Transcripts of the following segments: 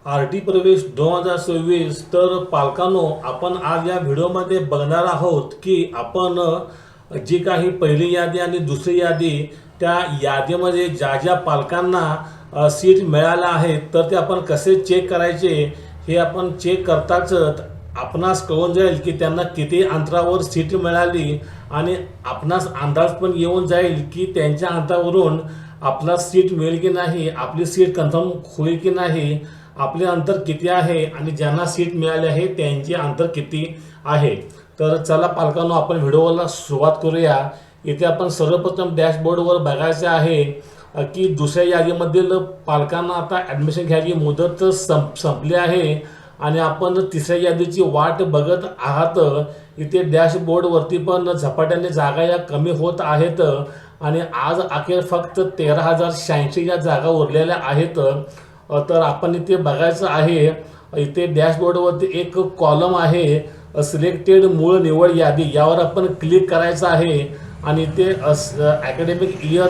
RT प्रवेश 2026 तर पालकांनो आपण आज या व्हिडिओमध्ये बघणार आहोत की आपण जी काही पहिली यादी आणि दुसरी यादी त्या यादीमध्ये ज्या ज्या पालकांना सीट मिळाल्या आहेत तर ते आपण कसे चेक करायचे हे आपण चेक करताच आपणास कळून जाईल की त्यांना किती अंतरावर सीट मिळाली आणि आपणास अंदाज पण येऊन जाईल की त्यांच्या अंतरावरून आपला सीट मिळेल की नाही, आपली सीट कन्फर्म होईल की नाही, आपले अंतर किती आहे आणि ज्यांना सीट मिळाली आहे त्यांचे अंतर किती आहे। तर चला पालकांनो आपण व्हिडिओला सुरुवात करूया। इथे आपण सर्वप्रथम डॅशबोर्डवर बघायचे आहे की दुसऱ्या यादीमधील पालकांना आता ॲडमिशन घ्यायची मुदत संपली आहे आणि आपण तिसऱ्या यादीची वाट बघत आहात। इथे डॅशबोर्डवरती पण झपाट्याने जागा या कमी होत आहेत आणि आज अखेर फक्त 13,086 या जागा उरलेल्या आहेत। तर आपण इथे बघायचं आहे, इथे डॅशबोर्डवरती एक कॉलम आहे सिलेक्टेड मूळ निवड यादी, यावर आपण क्लिक करायचं आहे आणि इथे अकॅडमिक इयर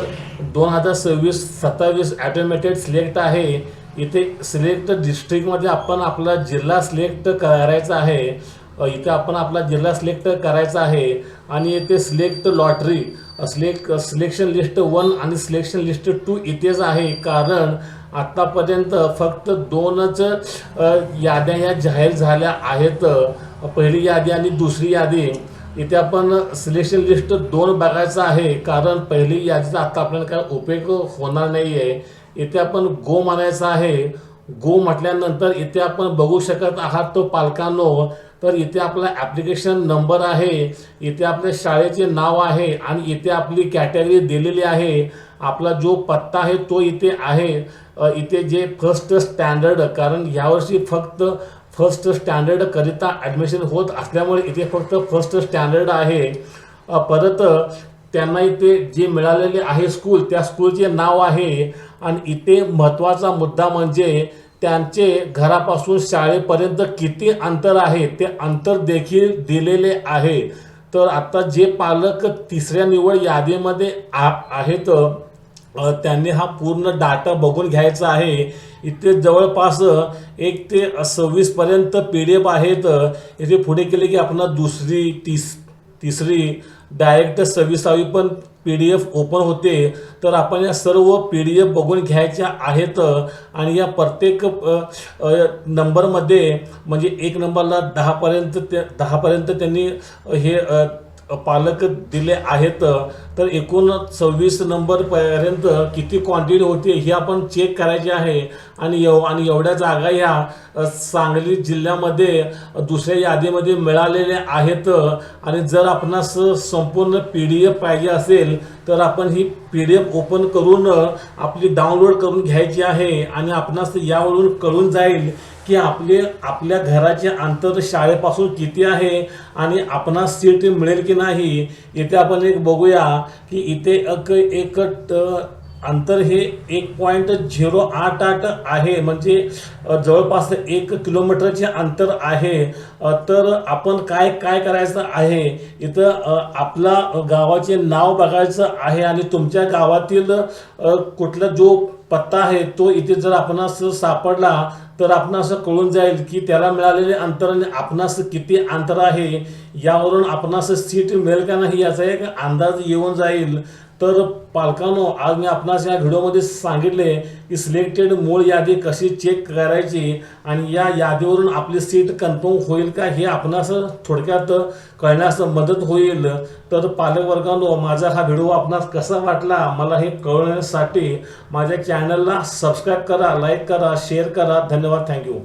2026-27 ऑटोमॅटेड सिलेक्ट आहे। इथे सिलेक्ट डिस्ट्रिक्टमध्ये आपण आपला जिल्हा सिलेक्ट करायचा आहे, इथे आपण आपला जिल्हा सिलेक्ट करायचा आहे आणि इथे सिलेक्ट लॉटरी सिलेक्शन लिस्ट 1 आणि सिलेक्शन लिस्ट 2 इथेच आहे, कारण आतापर्यंत फक्त 2च याद्या ह्या जाहीर झाल्या आहेत, पहिली यादी आणि दुसरी यादी। इथे आपण सिलेक्शन लिस्ट 2 बघायचं आहे कारण पहिली यादीचा आता आपल्याला काय उपयोग होणार नाही आहे। इथे आपण गो म्हणायचं आहे, गो म्हटल्यानंतर इथे आपण बघू शकत आहात तो पालकांनो, तर इथे आपला ॲप्लिकेशन नंबर आहे, इथे आपल्या शाळेचे नाव आहे आणि इथे आपली कॅटेगरी दिलेली आहे, आपला जो पत्ता आहे तो इथे आहे। इथे जे फर्स्ट स्टँडर्ड, कारण यावर्षी फक्त फर्स्ट स्टँडर्ड करिता ॲडमिशन होत असल्यामुळे इथे फक्त फर्स्ट स्टँडर्ड आहे। परत त्यांना इथे जे मिळालेले आहे स्कूल, त्या स्कूलचे नाव आहे आणि इथे महत्त्वाचा मुद्दा म्हणजे त्यांचे घरापासून शाळेपर्यंत किती अंतर आहे ते अंतर देखील दिलेले आहे। तर आता जे पालक तिसऱ्या निवड यादीमध्ये आहेत त्यांनी हा पूर्ण डाटा बघून घ्यायचा आहे। इथे जवळपास 1 ते 26 पर्यंत PDF आहेत। इथे पुढे केले की आपण दुसरी तिसरी डायरेक्ट 26वी पण PDF ओपन होते। तर आपण या सर्व PDF बघून घ्यायच्या आहेत आणि या प्रत्येक नंबरमध्ये म्हणजे 1 नंबरला 10पर्यंत त्यांनी हे पालक दिले आहेत, तर एकूण 26 नंबरपर्यंत किती क्वांटिटी होती हे आपण चेक करायचे आहे। आणि एवढ्या जागा ह्या सांगली जिल्ह्यामध्ये दुसऱ्या यादीमध्ये मिळालेल्या आहेत आणि जर आपणास संपूर्ण PDF पाहिजे असेल तर आपण ही PDF ओपन करून आपली डाउनलोड करून घ्यायची आहे आणि आपणास यावरून कळून जाईल की आपल्या घराचे अंतर शाळेपासून किती आहे आणि आपणास सीट मिळेल की नाही। इथे आपण एक बघूया की इथे एक अंतर हे 1.088 आहे, म्हणजे जवळपास 1 किलोमीटरचे अंतर आहे। तर आपण काय करायचं आहे, इथं आपला गावाचे नाव बघायचं आहे आणि तुमच्या गावातील कुठला जो पत्ता आहे तो इथे जर आपणास सापडला तर आपणास कळून जाईल की त्याला मिळालेले अंतर आणि आपणास किती अंतर आहे, यावरून आपणास सीट मिळेल का नाही याचा एक अंदाज येऊन जाईल। तर पालकांनो आज मी आपणास या व्हिडिओमध्ये सांगितले की सिलेक्टेड मूळ यादी कशी चेक करायची आणि या यादीवरून आपली सीट कन्फर्म होईल का हे आपणास थोडक्यात कळण्यास मदत होईल। तर पालक वर्गांनो माझा हा व्हिडिओ आपणास कसा वाटला मला हे कळवण्यासाठी माझ्या चॅनलला सबस्क्राईब करा, लाईक करा, शेअर करा। धन्यवाद, थँक्यू।